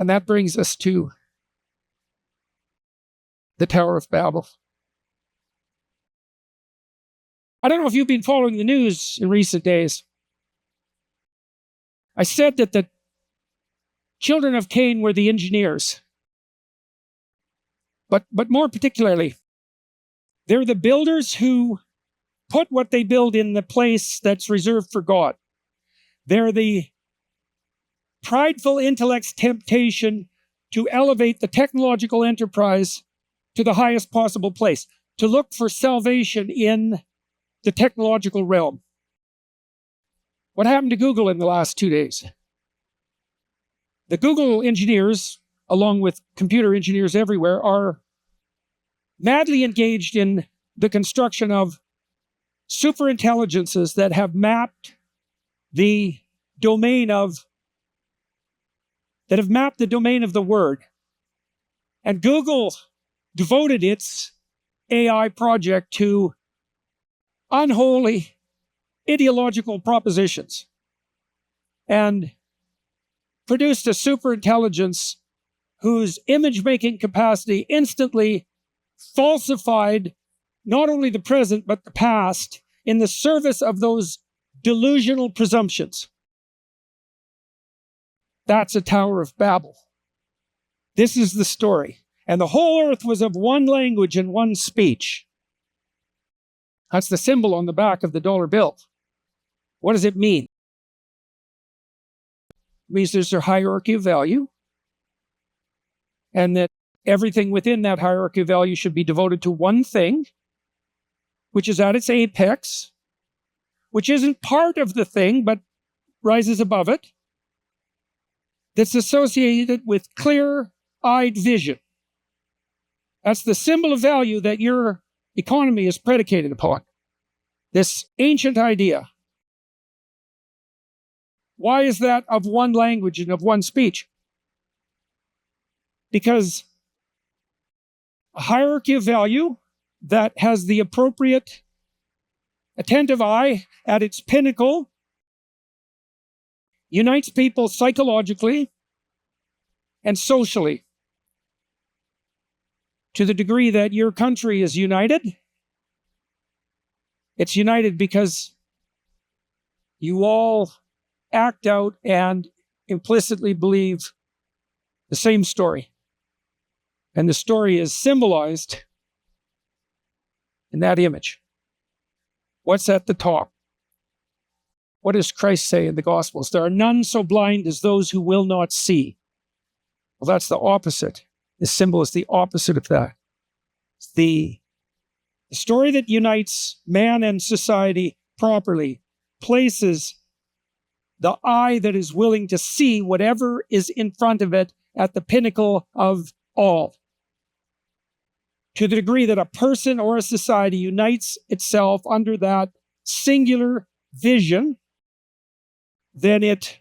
And that brings us to the Tower of Babel. I don't know if you've been following the news in recent days. I said that the children of Cain were the engineers. But more particularly, they're the builders who put what they build in the place that's reserved for God. They're the prideful intellect's temptation to elevate the technological enterprise to the highest possible place, to look for salvation in the technological realm. What happened to Google in the last 2 days? The Google engineers, along with computer engineers everywhere, are madly engaged in the construction of superintelligences that have mapped the domain of the word. And Google devoted its AI project to unholy ideological propositions and produced a superintelligence whose image-making capacity instantly falsified not only the present but the past in the service of those delusional presumptions. That's a Tower of Babel. This is the story. And the whole earth was of one language and one speech. That's the symbol on the back of the dollar bill. What does it mean? It means there's a hierarchy of value, and that everything within that hierarchy of value should be devoted to one thing, which is at its apex, which isn't part of the thing, but rises above it, that's associated with clear-eyed vision. That's the symbol of value that your economy is predicated upon. This ancient idea. Why is that of one language and of one speech? Because a hierarchy of value that has the appropriate attentive eye at its pinnacle unites people psychologically and socially. To the degree that your country is united, it's united because you all act out and implicitly believe the same story. And the story is symbolized in that image. What's at the top? What does Christ say in the Gospels? There are none so blind as those who will not see. Well, that's the opposite. This symbol is the opposite of that. It's the story that unites man and society properly places the eye that is willing to see whatever is in front of it at the pinnacle of all. To the degree that a person or a society unites itself under that singular vision, then it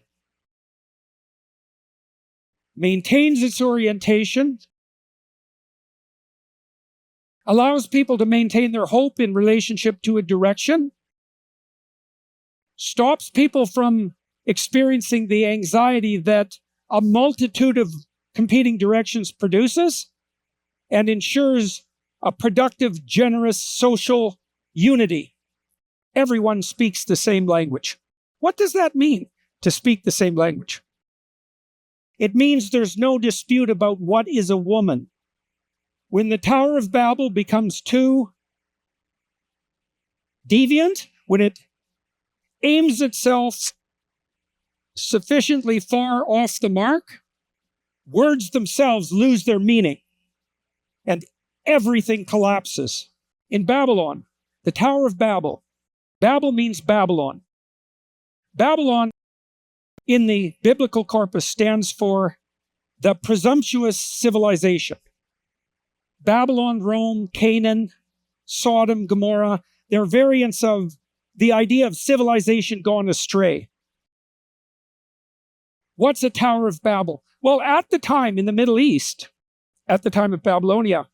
maintains its orientation, allows people to maintain their hope in relationship to a direction, stops people from experiencing the anxiety that a multitude of competing directions produces, and ensures a productive, generous social unity. Everyone speaks the same language. What does that mean, to speak the same language? It means there's no dispute about what is a woman. When the Tower of Babel becomes too deviant, when it aims itself sufficiently far off the mark, words themselves lose their meaning and everything collapses. In Babylon, the Tower of Babel, Babel means Babylon. Babylon in the biblical corpus stands for the presumptuous civilization. Babylon, Rome, Canaan, Sodom, Gomorrah, they're variants of the idea of civilization gone astray. What's a Tower of Babel? Well, at the time in the Middle East, at the time of Babylonia,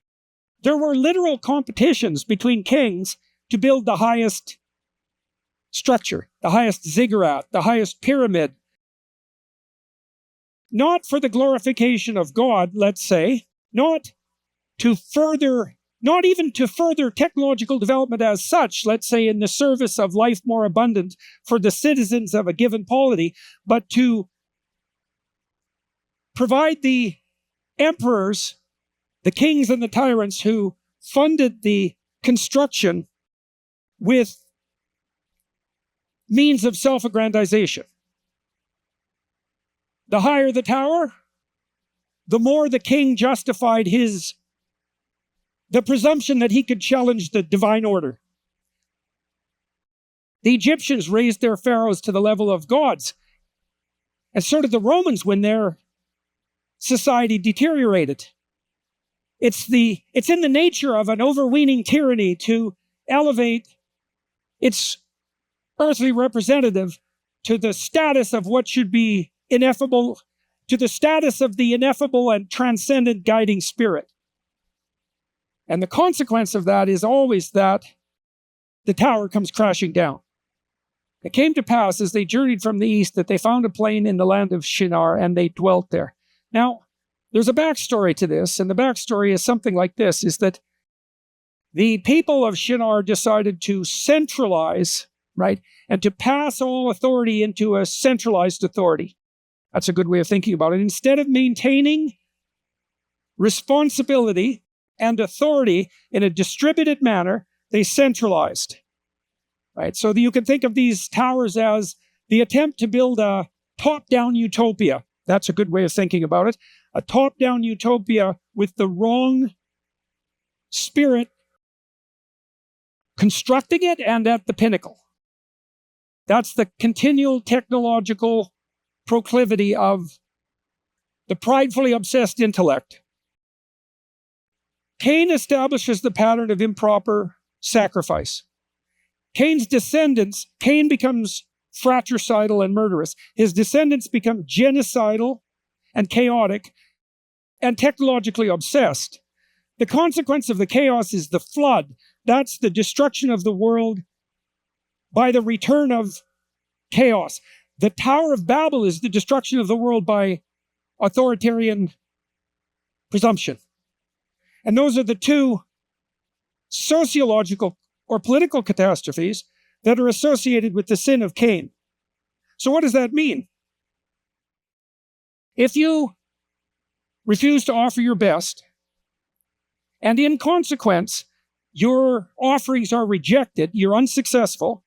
there were literal competitions between kings to build the highest structure, the highest ziggurat, the highest pyramid. not for the glorification of God, let's say, not even to further technological development as such, let's say in the service of life more abundant for the citizens of a given polity, but to provide the emperors, the kings and the tyrants who funded the construction with means of self-aggrandization. The higher the tower, the more the king justified the presumption that he could challenge the divine order. The Egyptians raised their pharaohs to the level of gods, and so did the Romans when their society deteriorated. It's in the nature of an overweening tyranny to elevate its earthly representative to the status of what should be ineffable, to the status of the ineffable and transcendent guiding spirit. And the consequence of that is always that the tower comes crashing down. It came to pass as they journeyed from the east that they found a plain in the land of Shinar, and they dwelt there. Now, there's a backstory to this, and the backstory is something like this, is that the people of Shinar decided to centralize, right, and to pass all authority into a centralized authority. That's a good way of thinking about it. Instead of maintaining responsibility and authority in a distributed manner, they centralized, right? So you can think of these towers as the attempt to build a top-down utopia. That's a good way of thinking about it. A top-down utopia with the wrong spirit constructing it and at the pinnacle. That's the continual technological proclivity of the pridefully obsessed intellect. Cain establishes the pattern of improper sacrifice. Cain's descendants, Cain becomes fratricidal and murderous. His descendants become genocidal and chaotic and technologically obsessed. The consequence of the chaos is the flood. That's the destruction of the world by the return of chaos. The Tower of Babel is the destruction of the world by authoritarian presumption. And those are the two sociological or political catastrophes that are associated with the sin of Cain. So what does that mean? If you refuse to offer your best, and in consequence, your offerings are rejected, you're unsuccessful,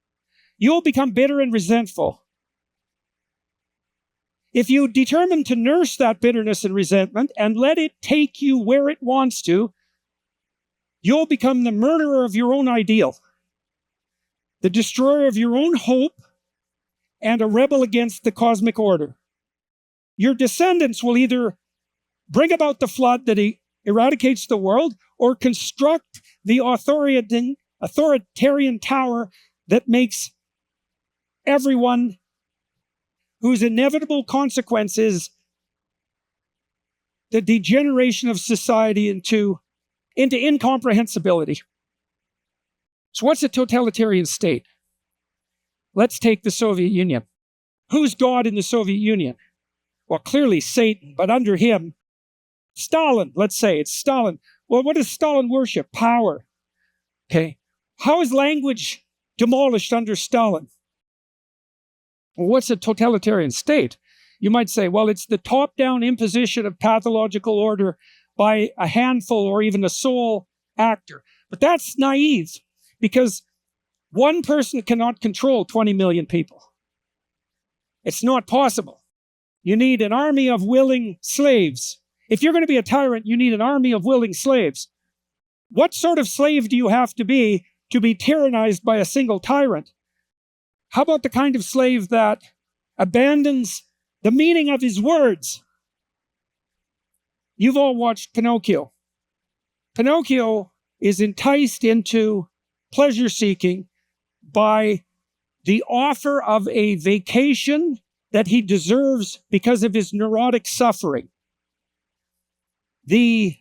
you'll become bitter and resentful. If you determine to nurse that bitterness and resentment and let it take you where it wants to, you'll become the murderer of your own ideal, the destroyer of your own hope, and a rebel against the cosmic order. Your descendants will either bring about the flood that eradicates the world or construct the authoritarian tower that makes everyone whose inevitable consequence is the degeneration of society into incomprehensibility. So what's a totalitarian state? Let's take the Soviet Union. Who's God in the Soviet Union? Well, clearly Satan, but under him, Stalin, let's say, it's Stalin. Well, what does Stalin worship? Power. Okay. How is language demolished under Stalin? Well, what's a totalitarian state? You might say, well, it's the top-down imposition of pathological order by a handful or even a sole actor. But that's naive, because one person cannot control 20 million people. It's not possible. You need an army of willing slaves. If you're going to be a tyrant, you need an army of willing slaves. What sort of slave do you have to be tyrannized by a single tyrant? How about the kind of slave that abandons the meaning of his words? You've all watched Pinocchio. Pinocchio is enticed into pleasure-seeking by the offer of a vacation that he deserves because of his neurotic suffering. The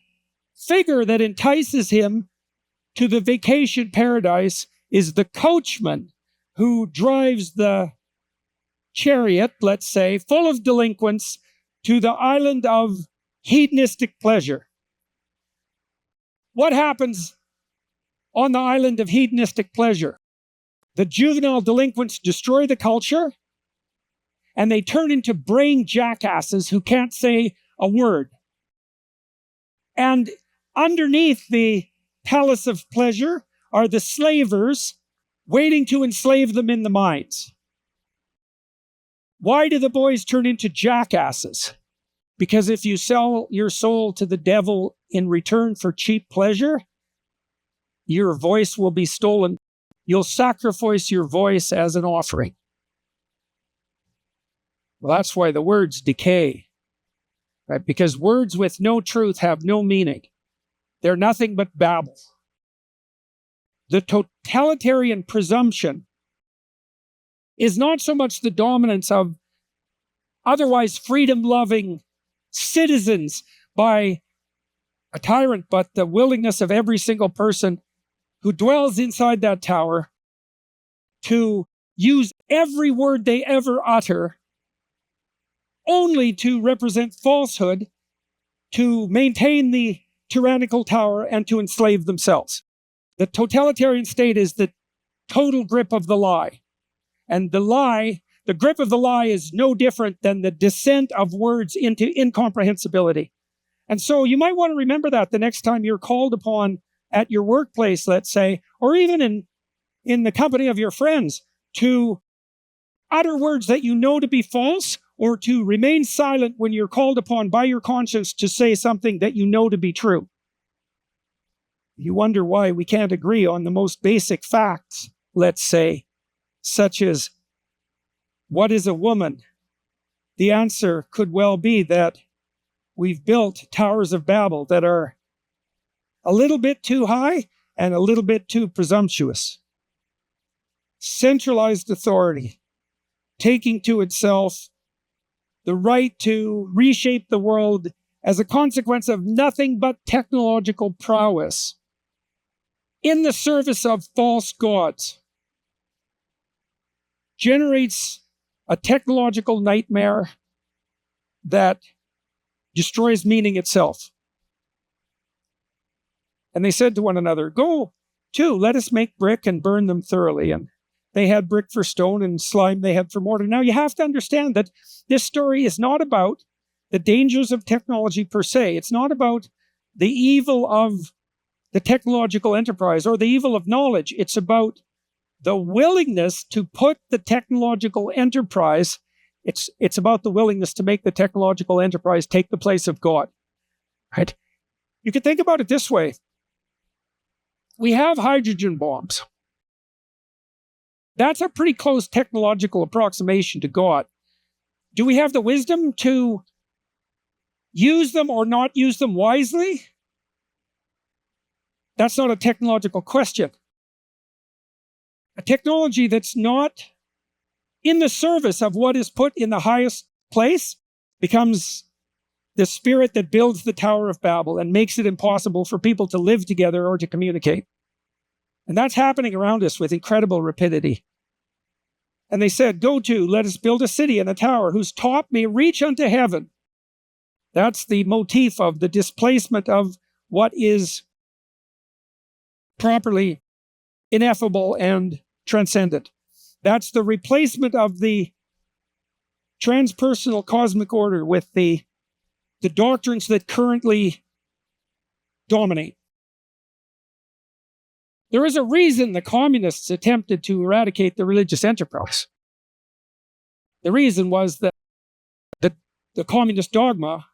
figure that entices him to the vacation paradise is the coachman who drives the chariot, let's say, full of delinquents, to the island of hedonistic pleasure. What happens on the island of hedonistic pleasure? The juvenile delinquents destroy the culture, and they turn into brain jackasses who can't say a word. And underneath the palace of pleasure are the slavers waiting to enslave them in the mines. Why do the boys turn into jackasses? Because if you sell your soul to the devil in return for cheap pleasure, your voice will be stolen. You'll sacrifice your voice as an offering. Well, that's why the words decay, right? Because words with no truth have no meaning. They're nothing but babble. The totalitarian presumption is not so much the dominance of otherwise freedom-loving citizens by a tyrant, but the willingness of every single person who dwells inside that tower to use every word they ever utter only to represent falsehood, to maintain the tyrannical tower, and to enslave themselves. The totalitarian state is the total grip of the lie. And the grip of the lie is no different than the descent of words into incomprehensibility. And so you might want to remember that the next time you're called upon at your workplace, let's say, or even in the company of your friends, to utter words that you know to be false, or to remain silent when you're called upon by your conscience to say something that you know to be true. You wonder why we can't agree on the most basic facts, let's say, such as, what is a woman? The answer could well be that we've built towers of Babel that are a little bit too high and a little bit too presumptuous. Centralized authority, taking to itself the right to reshape the world as a consequence of nothing but technological prowess in the service of false gods, generates a technological nightmare that destroys meaning itself. And they said to one another, go to, let us make brick and burn them thoroughly. And they had brick for stone and slime they had for mortar. Now you have to understand that this story is not about the dangers of technology per se. It's not about the evil of the technological enterprise or the evil of knowledge. It's about the willingness to put the technological enterprise, it's about the willingness to make the technological enterprise take the place of God. Right? You could think about it this way. We have hydrogen bombs. That's a pretty close technological approximation to God. Do we have the wisdom to use them or not use them wisely? That's not a technological question. A technology that's not in the service of what is put in the highest place becomes the spirit that builds the Tower of Babel and makes it impossible for people to live together or to communicate. And that's happening around us with incredible rapidity. And they said, go to, let us build a city and a tower whose top may reach unto heaven. That's the motif of the displacement of what is properly ineffable and transcendent. That's the replacement of the transpersonal cosmic order with the doctrines that currently dominate. There is a reason the communists attempted to eradicate the religious enterprise. The reason was that the communist dogma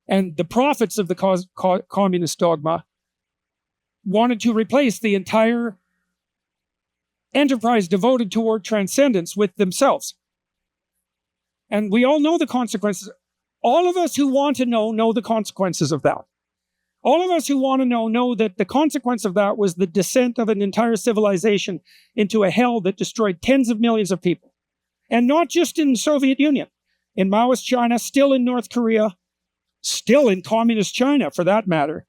and the prophets of the communist dogma wanted to replace the entire enterprise devoted toward transcendence with themselves. And we all know the consequences. All of us who want to know the consequences of that. All of us who want to know that the consequence of that was the descent of an entire civilization into a hell that destroyed tens of millions of people. And not just in the Soviet Union, in Maoist China, still in North Korea, still in communist China for that matter,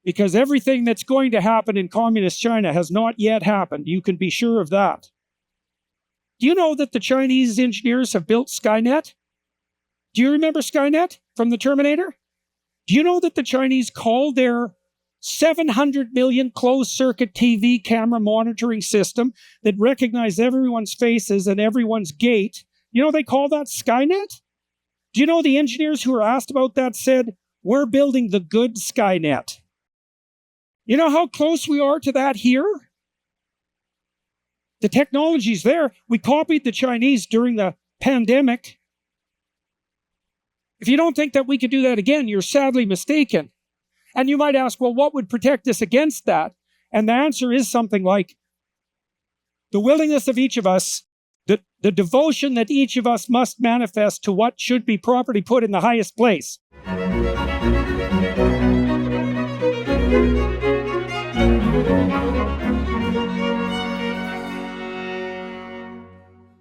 because everything that's going to happen in communist China has not yet happened. You can be sure of that. Do you know that the Chinese engineers have built Skynet? Do you remember Skynet from the Terminator? Do you know that the Chinese called their 700 million closed-circuit TV camera monitoring system that recognized everyone's faces and everyone's gait? You know they call that Skynet? Do you know the engineers who were asked about that said, we're building the good Skynet? You know how close we are to that here? The technology's there. We copied the Chinese during the pandemic. If you don't think that we could do that again, you're sadly mistaken. And you might ask, well, what would protect us against that? And the answer is something like the willingness of each of us, the devotion that each of us must manifest to what should be properly put in the highest place.